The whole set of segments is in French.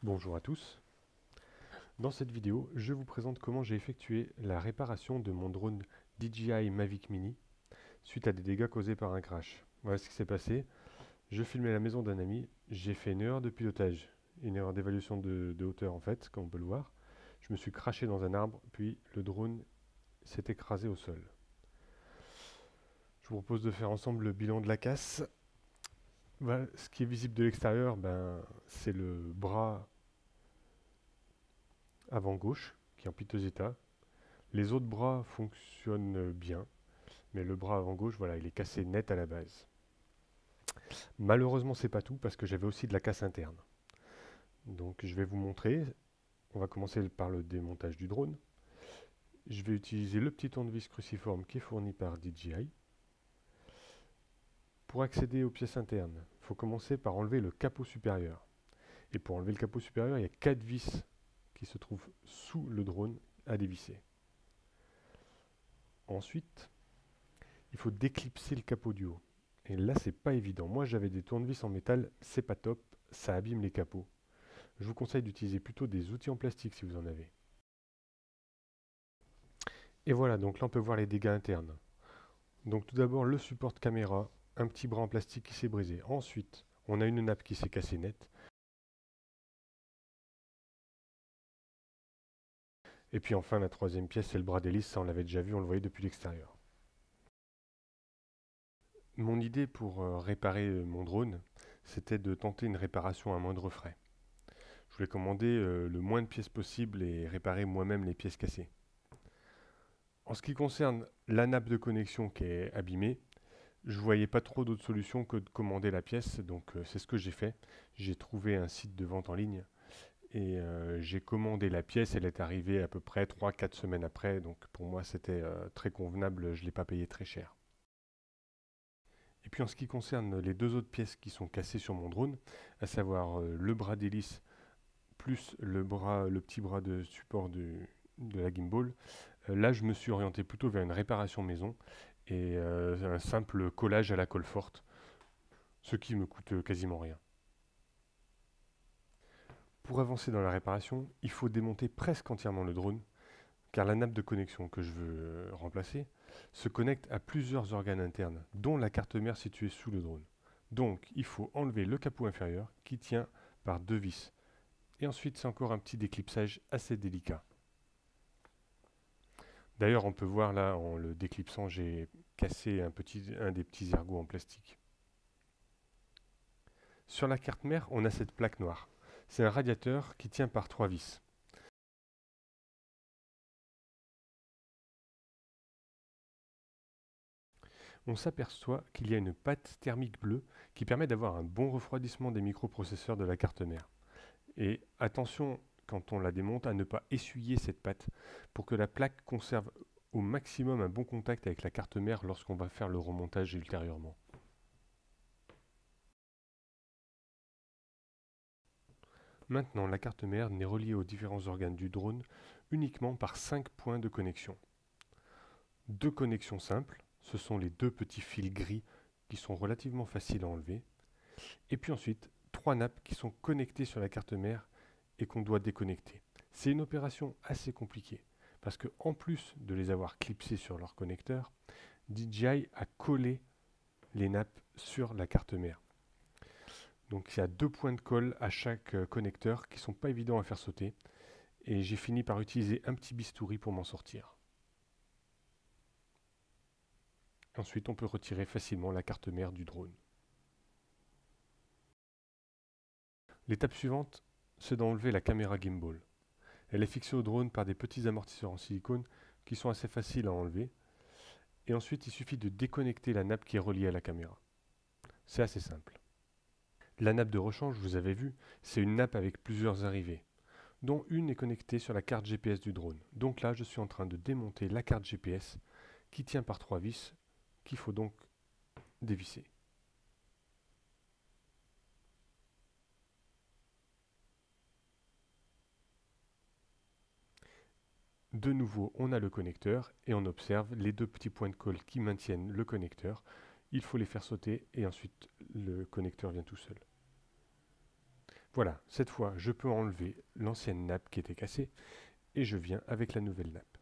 Bonjour à tous. Dans cette vidéo, je vous présente comment j'ai effectué la réparation de mon drone DJI Mavic Mini suite à des dégâts causés par un crash. Voilà ce qui s'est passé. Je filmais la maison d'un ami, j'ai fait une erreur de pilotage, une erreur d'évaluation de hauteur en fait, comme on peut le voir. Je me suis craché dans un arbre, puis le drone s'est écrasé au sol. Je vous propose de faire ensemble le bilan de la casse. Voilà, ce qui est visible de l'extérieur, c'est le bras avant gauche qui est en piteux état. Les autres bras fonctionnent bien, mais le bras avant gauche, voilà, il est cassé net à la base. Malheureusement, c'est pas tout parce que j'avais aussi de la casse interne. Donc, je vais vous montrer. On va commencer par le démontage du drone. Je vais utiliser le petit tournevis cruciforme qui est fourni par DJI. Pour accéder aux pièces internes, il faut commencer par enlever le capot supérieur. Et pour enlever le capot supérieur, il y a 4 vis qui se trouvent sous le drone à dévisser. Ensuite, il faut déclipser le capot du haut. Et là, c'est pas évident. Moi, j'avais des tournevis en métal, c'est pas top, ça abîme les capots. Je vous conseille d'utiliser plutôt des outils en plastique si vous en avez. Et voilà, donc là, on peut voir les dégâts internes. Donc tout d'abord, le support de caméra, un petit bras en plastique qui s'est brisé. Ensuite, on a une nappe qui s'est cassée net. Et puis enfin, la troisième pièce, c'est le bras d'hélice, ça on l'avait déjà vu, on le voyait depuis l'extérieur. Mon idée pour réparer mon drone, c'était de tenter une réparation à moindre frais. Je voulais commander le moins de pièces possible et réparer moi-même les pièces cassées. En ce qui concerne la nappe de connexion qui est abîmée, je ne voyais pas trop d'autres solutions que de commander la pièce, donc c'est ce que j'ai fait. J'ai trouvé un site de vente en ligne et j'ai commandé la pièce, elle est arrivée à peu près 3-4 semaines après, donc pour moi c'était très convenable, je ne l'ai pas payé très cher. Et puis en ce qui concerne les deux autres pièces qui sont cassées sur mon drone, à savoir le bras d'hélice plus le petit bras de support de la gimbal, là je me suis orienté plutôt vers une réparation maison et un simple collage à la colle forte, ce qui me coûte quasiment rien. Pour avancer dans la réparation, il faut démonter presque entièrement le drone, car la nappe de connexion que je veux remplacer se connecte à plusieurs organes internes, dont la carte mère située sous le drone. Donc il faut enlever le capot inférieur qui tient par deux vis. Et ensuite c'est encore un petit déclipsage assez délicat. D'ailleurs on peut voir là en le déclipsant j'ai cassé un des petits ergots en plastique. Sur la carte mère on a cette plaque noire. C'est un radiateur qui tient par trois vis. On s'aperçoit qu'il y a une pâte thermique bleue qui permet d'avoir un bon refroidissement des microprocesseurs de la carte mère. Et attention, quand on la démonte, à ne pas essuyer cette pâte pour que la plaque conserve au maximum un bon contact avec la carte mère lorsqu'on va faire le remontage ultérieurement. Maintenant, la carte mère n'est reliée aux différents organes du drone uniquement par 5 points de connexion. Deux connexions simples, ce sont les deux petits fils gris qui sont relativement faciles à enlever. Et puis ensuite, trois nappes qui sont connectées sur la carte mère et qu'on doit déconnecter. C'est une opération assez compliquée parce que en plus de les avoir clipsées sur leur connecteur, DJI a collé les nappes sur la carte mère. Donc il y a deux points de colle à chaque connecteur qui sont pas évidents à faire sauter et j'ai fini par utiliser un petit bistouri pour m'en sortir. Ensuite, on peut retirer facilement la carte mère du drone. L'étape suivante, c'est d'enlever la caméra gimbal. Elle est fixée au drone par des petits amortisseurs en silicone qui sont assez faciles à enlever. Et ensuite, il suffit de déconnecter la nappe qui est reliée à la caméra. C'est assez simple. La nappe de rechange, vous avez vu, c'est une nappe avec plusieurs arrivées, dont une est connectée sur la carte GPS du drone. Donc là, je suis en train de démonter la carte GPS qui tient par trois vis, qu'il faut donc dévisser. De nouveau, on a le connecteur et on observe les deux petits points de colle qui maintiennent le connecteur. Il faut les faire sauter et ensuite le connecteur vient tout seul. Voilà, cette fois je peux enlever l'ancienne nappe qui était cassée et je viens avec la nouvelle nappe.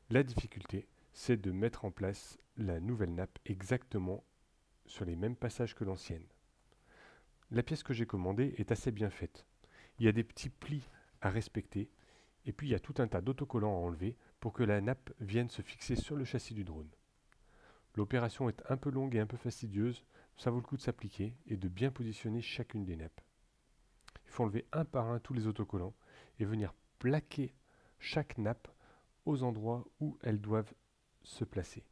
La difficulté, c'est de mettre en place la nouvelle nappe exactement sur les mêmes passages que l'ancienne. La pièce que j'ai commandée est assez bien faite. Il y a des petits plis à respecter et puis il y a tout un tas d'autocollants à enlever pour que la nappe vienne se fixer sur le châssis du drone. L'opération est un peu longue et un peu fastidieuse, ça vaut le coup de s'appliquer et de bien positionner chacune des nappes. Il faut enlever un par un tous les autocollants et venir plaquer chaque nappe aux endroits où elles doivent se placer.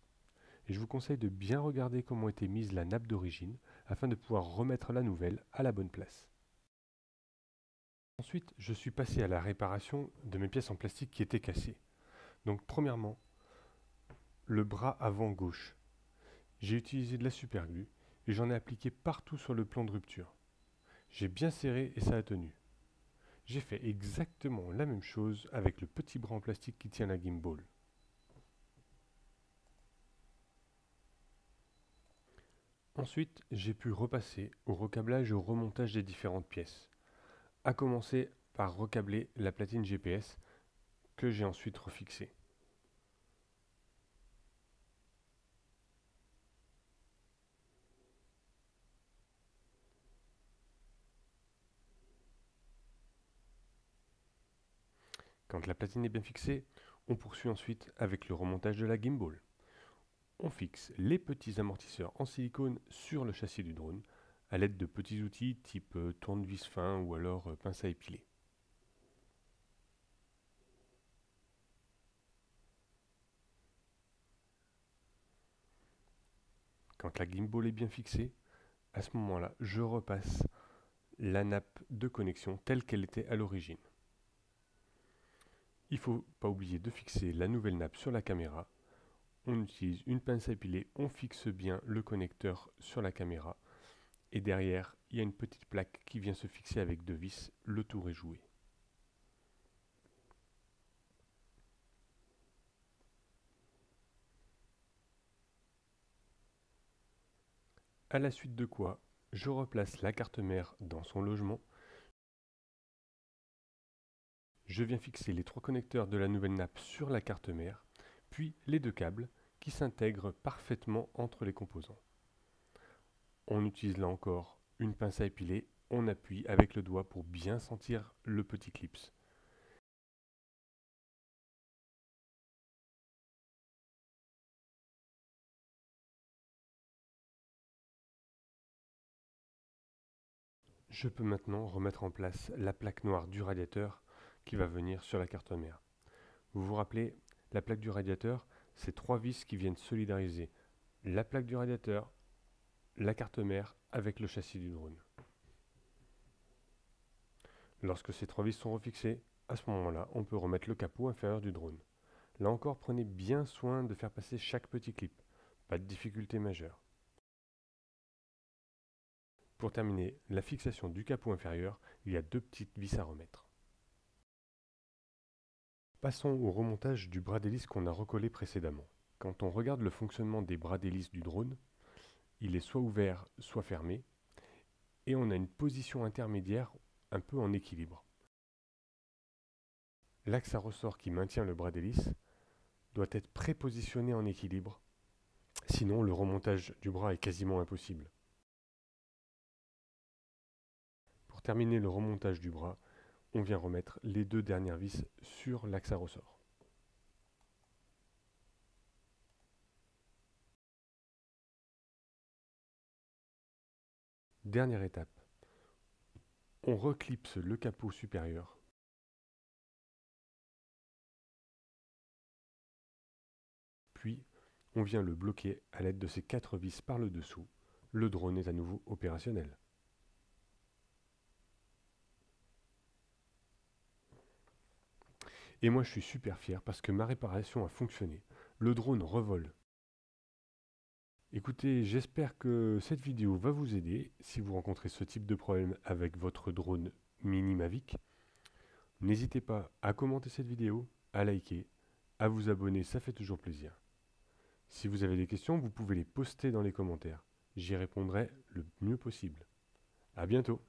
Et je vous conseille de bien regarder comment était mise la nappe d'origine afin de pouvoir remettre la nouvelle à la bonne place. Ensuite, je suis passé à la réparation de mes pièces en plastique qui étaient cassées. Donc premièrement, le bras avant gauche. J'ai utilisé de la superglue et j'en ai appliqué partout sur le plan de rupture. J'ai bien serré et ça a tenu. J'ai fait exactement la même chose avec le petit bras en plastique qui tient la gimbal. Ensuite, j'ai pu repasser au recablage et au remontage des différentes pièces. À commencer par recabler la platine GPS que j'ai ensuite refixée. Quand la platine est bien fixée, on poursuit ensuite avec le remontage de la gimbal. On fixe les petits amortisseurs en silicone sur le châssis du drone à l'aide de petits outils type tournevis fin ou alors pince à épiler. Quand la gimbal est bien fixée, à ce moment-là, je repasse la nappe de connexion telle qu'elle était à l'origine. Il ne faut pas oublier de fixer la nouvelle nappe sur la caméra. On utilise une pince à épiler, on fixe bien le connecteur sur la caméra et derrière, il y a une petite plaque qui vient se fixer avec deux vis, le tour est joué. À la suite de quoi, je replace la carte mère dans son logement. Je viens fixer les trois connecteurs de la nouvelle nappe sur la carte mère, puis les deux câbles qui s'intègrent parfaitement entre les composants. On utilise là encore une pince à épiler, on appuie avec le doigt pour bien sentir le petit clips. Je peux maintenant remettre en place la plaque noire du radiateur qui va venir sur la carte mère. Vous vous rappelez, la plaque du radiateur, c'est trois vis qui viennent solidariser la plaque du radiateur, la carte mère avec le châssis du drone. Lorsque ces trois vis sont refixées, à ce moment-là, on peut remettre le capot inférieur du drone. Là encore, prenez bien soin de faire passer chaque petit clip. Pas de difficulté majeure. Pour terminer la fixation du capot inférieur, il y a deux petites vis à remettre. Passons au remontage du bras d'hélice qu'on a recollé précédemment. Quand on regarde le fonctionnement des bras d'hélice du drone, il est soit ouvert, soit fermé, et on a une position intermédiaire un peu en équilibre. L'axe à ressort qui maintient le bras d'hélice doit être prépositionné en équilibre, sinon le remontage du bras est quasiment impossible. Pour terminer le remontage du bras, on vient remettre les deux dernières vis sur l'axe à ressort. Dernière étape, on reclipse le capot supérieur. Puis, on vient le bloquer à l'aide de ces quatre vis par le dessous. Le drone est à nouveau opérationnel. Et moi je suis super fier parce que ma réparation a fonctionné. Le drone revole. Écoutez, j'espère que cette vidéo va vous aider si vous rencontrez ce type de problème avec votre drone Mini Mavic. N'hésitez pas à commenter cette vidéo, à liker, à vous abonner, ça fait toujours plaisir. Si vous avez des questions, vous pouvez les poster dans les commentaires. J'y répondrai le mieux possible. À bientôt.